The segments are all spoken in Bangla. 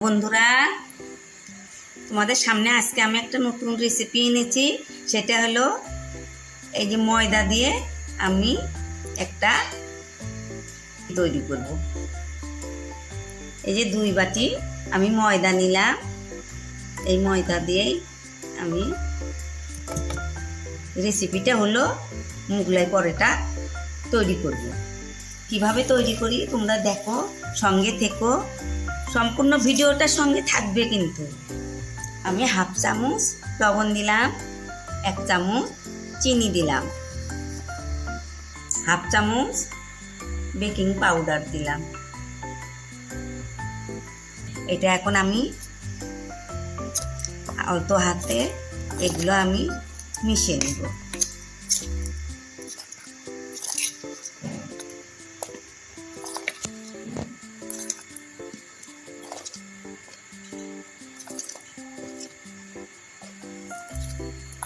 বন্ধুরা, তোমাদের সামনে আজকে আমি একটা নতুন রেসিপি এনেছি। সেটা হলো এই যে ময়দা দিয়ে আমি একটা তৈরি করব। এই যে 2 বাটি আমি ময়দা নিলাম। এই ময়দা দিয়েই আমি রেসিপিটা হলো মোগলাই পরোটা তৈরি করব। কিভাবে তৈরি করি তোমরা দেখো, সঙ্গে থেকো, সম্পূর্ণ ভিডিওটার সঙ্গে থাকবে। কিন্তু আমি 1/2 চামচ লবণ দিলাম, 1 চামচ চিনি দিলাম, 1/2 চামচ বেকিং পাউডার দিলাম। এটা এখন আমি অল্প হাতে এগুলো আমি মিশিয়ে নেব।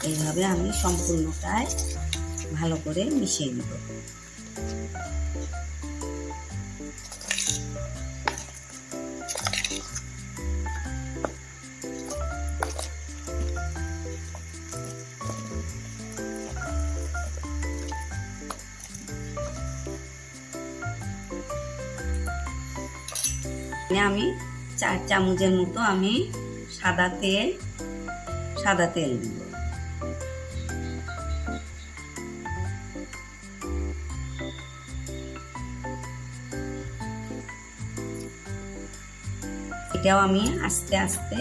এইভাবে আমি সম্পূর্ণটাই ভালো করে মিশিয়ে নেব। আমি 4 চামচের মতো আমি সাদা তেল দিব। এটাও আমি আস্তে আস্তে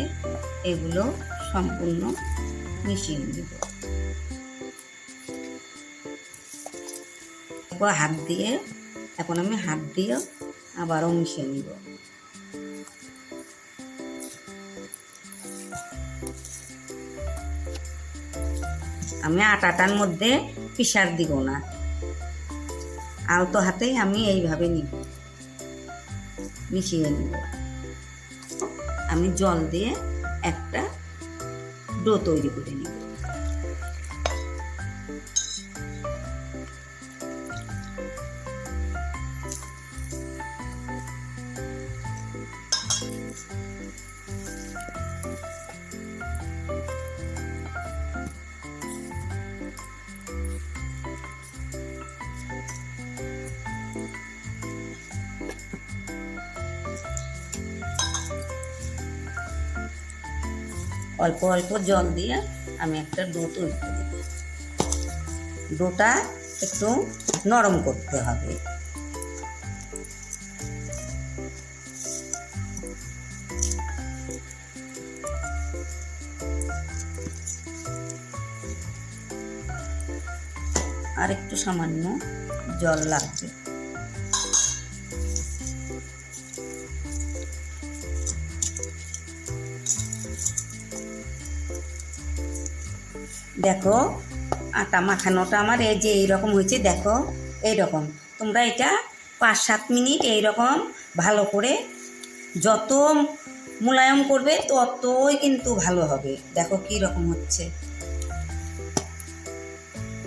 এগুলো সম্পূর্ণ মিশিয়ে দেব। এখন আমি হাত দিয়ে আবারও মিশিয়ে নিব। আমি আটাটার মধ্যে পিসার দিব না, আলতো হাতেই আমি এইভাবে নিব, মিশিয়ে নিব। আমি জল দিয়ে একটা ডো তৈরি করে নিব। অল্প অল্প জল দিয়ে আমি একটা ডো তৈরি করে দেব। ডোটা একটু নরম করতে হবে। আর একটু সামান্য জল লাগবে। দেখো আটা মাখানোটা আমার এই যে এইরকম হয়েছে। দেখো এইরকম তোমরা এটা 5-7 মিনিট এইরকম ভালো করে যত মোলায়েম করবে ততই কিন্তু ভালো হবে। দেখো কি রকম হচ্ছে,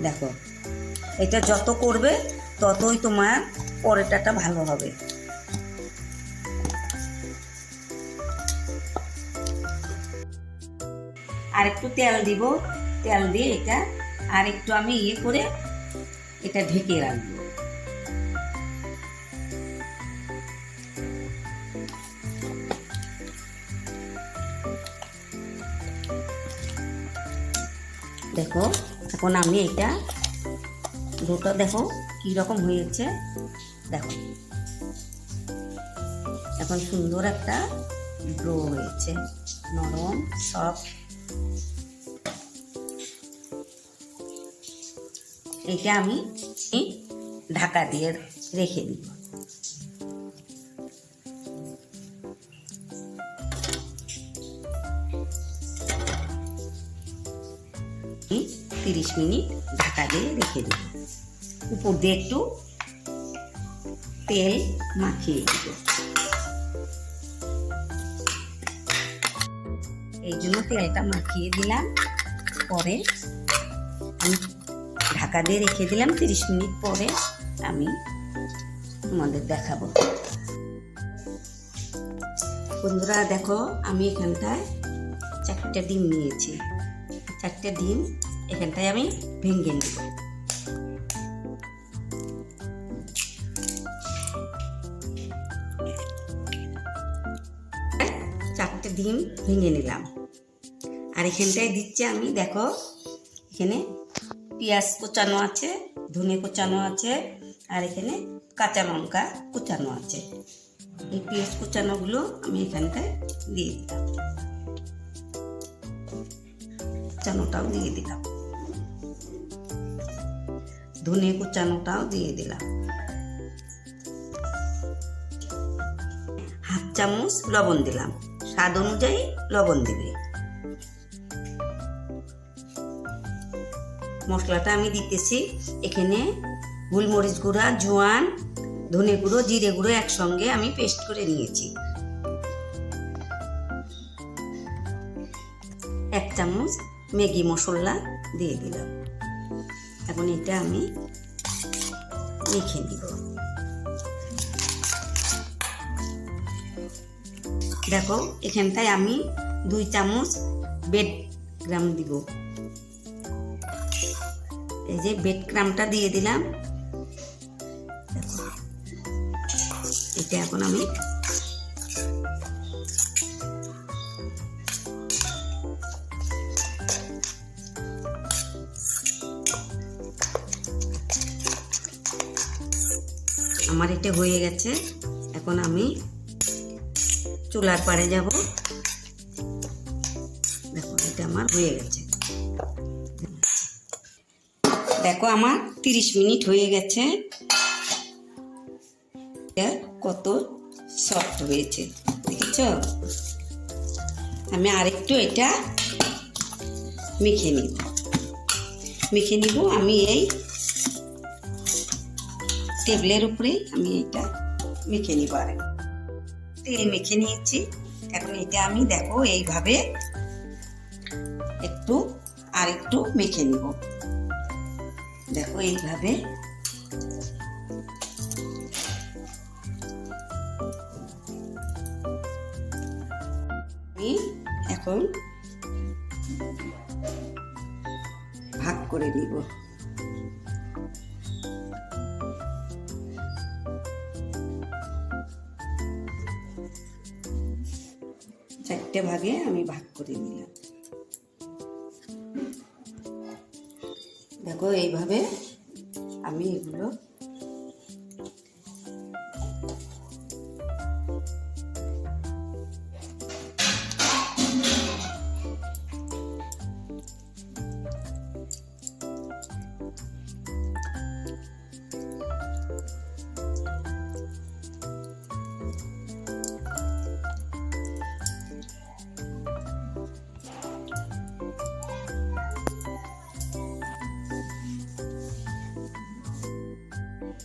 দেখো এটা যত করবে ততই তোমার পরোটাটা ভালো হবে। আর একটু তেল দিব, তেল দিয়ে এটা আর একটু আমি করে এটা ঢেকে রাখবো। দেখো এখন আমি এটা ডোটা দেখো কি রকম হয়েছে। দেখো এখন সুন্দর একটা ডো হয়েছে, নরম সফট। এটা আমি ঢাকা দিয়ে রেখে দিব। 30 মিনিট ঢাকা দিয়ে রেখে দিব। উপর দিয়ে একটু তেল মাখিয়ে দিব। এই জন্য তেলটা মাখিয়ে দিলাম। পরে আমি ঢাকা দিয়ে রেখে দিলাম। 30 মিনিট পরে আমি তোমাদের দেখাবো। বন্ধুরা দেখো, আমি এখানটায় 4টে ডিম নিয়েছি। 4টে ডিম এখানটায় আমি ভেঙে নেব। চারটে ডিম ভেঙে নিলাম। আর এখানটায় দিচ্ছি আমি, দেখো এখানে পেঁয়াজ কোচানো আছে, ধনে কোচানো আছে, আর এখানে কাঁচা লঙ্কা কোচানো আছে। এই পেঁয়াজ কোচানোগুলো আমি এখানটায় দিয়ে দিলাম, কোচানোটাও দিয়ে দিলাম, ধনে কোচানোটাও দিয়ে দিলাম। হাফ চামচ লবণ দিলাম, স্বাদ অনুযায়ী লবণ দিবে। মশলাটা আমি দিতেছি এখানে গোলমরিচ গুঁড়া, জোয়ান, ধনে গুঁড়ো, জিরে গুঁড়ো একসঙ্গে আমি পেস্ট করে নিয়েছি। 1 চামচ ম্যাগি মশলা দিয়ে দিলাম। এখন এটা আমি মেখে নিব। দেখো এখানটায় আমি 2 চামচ বেড ক্রাম দিব। এই যে বেড ক্রামটা দিয়ে দিলাম। এটা এখন আমি আমার এটা হয়ে গেছে। এখন আমি চুলার পাড়ে যাব। দেখো এটা আমার হয়ে গেছে। দেখো আমার 30 মিনিট হয়ে গেছে। কত সফট হয়েছে দেখেছ। আমি আরেকটু এটা মেখে নিব। আমি এই টেবিলের উপরে আমি এটা মেখে নিব। আর তেল মেখে নিয়েছি। এখন এটা আমি দেখো এইভাবে একটু মেখে নিব। দেখো এইভাবে আমি এখন ভাগ করে নিব। চারটে ভাগে আমি ভাগ করে নিলাম। দেখো এইভাবে আমি এগুলো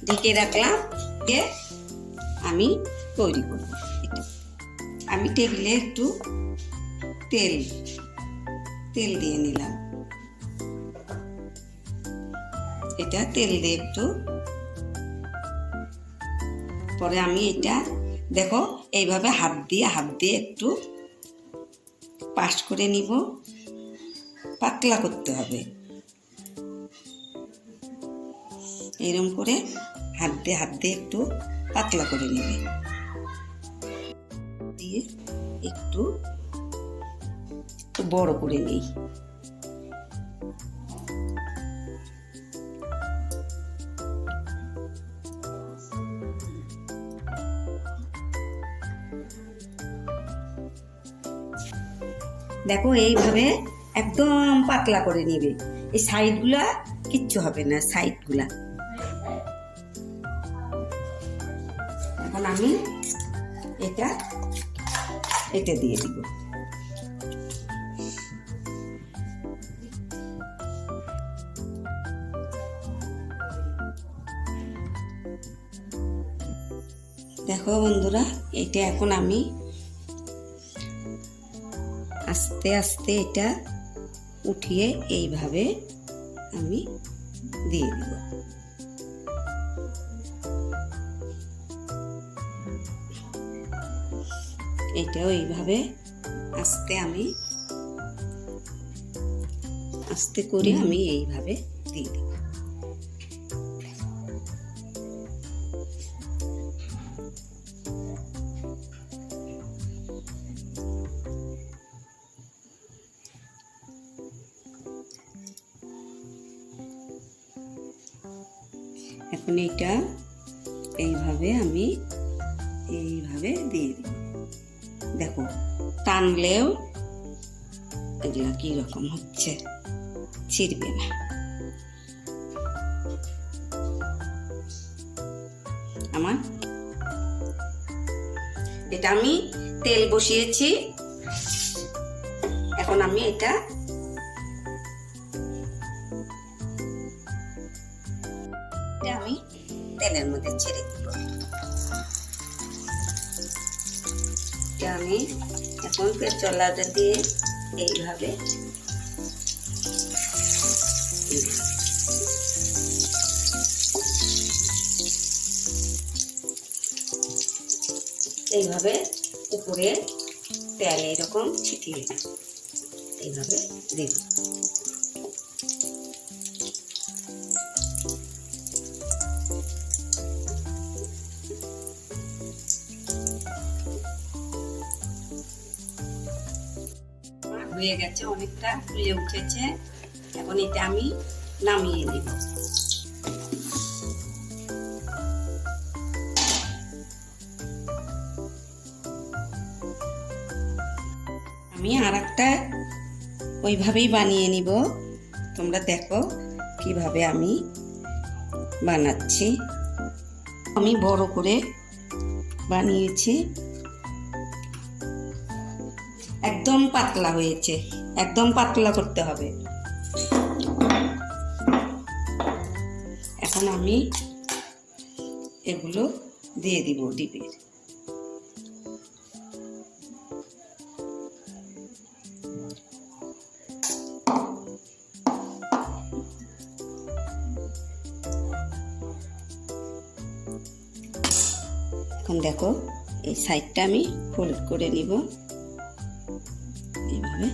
ঢেকে রাখলাম। আমি তৈরি করব। আমি টেবিলে একটু তেল দিয়ে নিলাম। এটা তেল দিয়ে একটু পরে আমি এটা দেখো এইভাবে হাত দিয়ে একটু পাশ করে নিব। পাতলা করতে হবে। এরকম করে হাত দিয়ে একটু পাতলা করে নেবে। দিয়ে একটু বড় করে নেই। দেখো এইভাবে একদম পাতলা করে নেবে। এই সাইডগুলা কিচ্ছু হবে না, সাইডগুলা। এখন আমি এটা দিয়ে দিব। দেখো বন্ধুরা, এটা এখন আমি আস্তে আস্তে এটা উঠিয়ে এইভাবে আমি দিয়ে দিব। এটাও এইভাবে আস্তে করে আমি এইভাবে দিয়ে দিই। এখন এটা এইভাবে আমি এইভাবে দিয়ে দিই। দেখো টানলেও এগুলা কি রকম হচ্ছে, ছিড়বে না। আমার এটা আমি তেল বসিয়েছি, এখন আমি এটা আমি তেলের মধ্যে ছেড়ে দিব। আমি এখন পেঁচলাটা দিয়ে এইভাবে উপরে তেল এরকম ছিটিয়ে এইভাবে দিব। হয়ে গেছে, অনেকটা ফুলে উঠেছে। এখন এটা আমি নামিয়ে নিব। আমি আর একটা ওইভাবেই বানিয়ে নিব। তোমরা দেখো কিভাবে আমি বানাচ্ছি। আমি বড় করে বানিয়েছি, একদম পাতলা হয়েছে, একদম পাতলা করতে হবে। এখন আমি এগুলো দিয়ে দিব ডিপের। এখন দেখো এই সাইডটা আমি ফোল্ড করে নিব এইভাবে।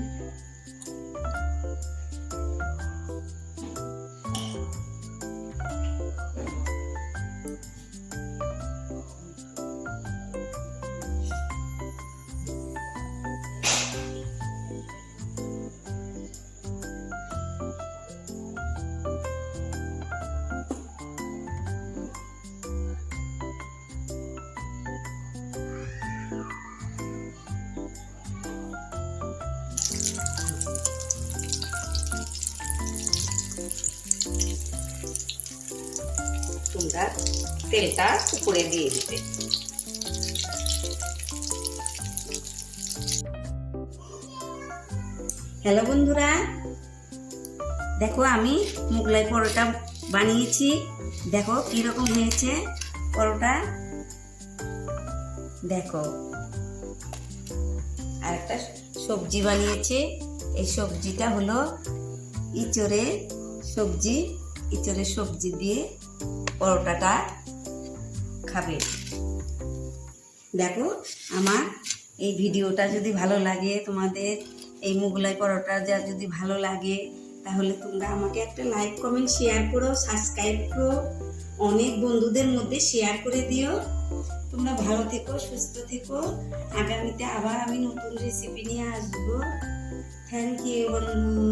তোমরা তেলটা উপরে দিয়ে দিবে। হ্যালো বন্ধুরা, দেখো আমি মোগলাই পরোটা বানিয়েছি। দেখো কিরকম হয়েছে পরোটা, দেখো। আর একটা সবজি বানিয়েছি। এই সবজিটা হলো ইঁচড়ের সবজি দিয়ে পরোটাটা খাবে। দেখো আমার এই ভিডিওটা যদি ভালো লাগে, তোমাদের এই মোগলাই পরোটা যদি ভালো লাগে, তাহলে তোমরা আমাকে একটা লাইক কমেন্ট শেয়ার করো, সাবস্ক্রাইব করো, অনেক বন্ধুদের মধ্যে শেয়ার করে দিও। তোমরা ভালো থেকো, সুস্থ থেকো। আগামীতে আবার আমি নতুন রেসিপি নিয়ে আসবো। থ্যাংক ইউ বন্ধু।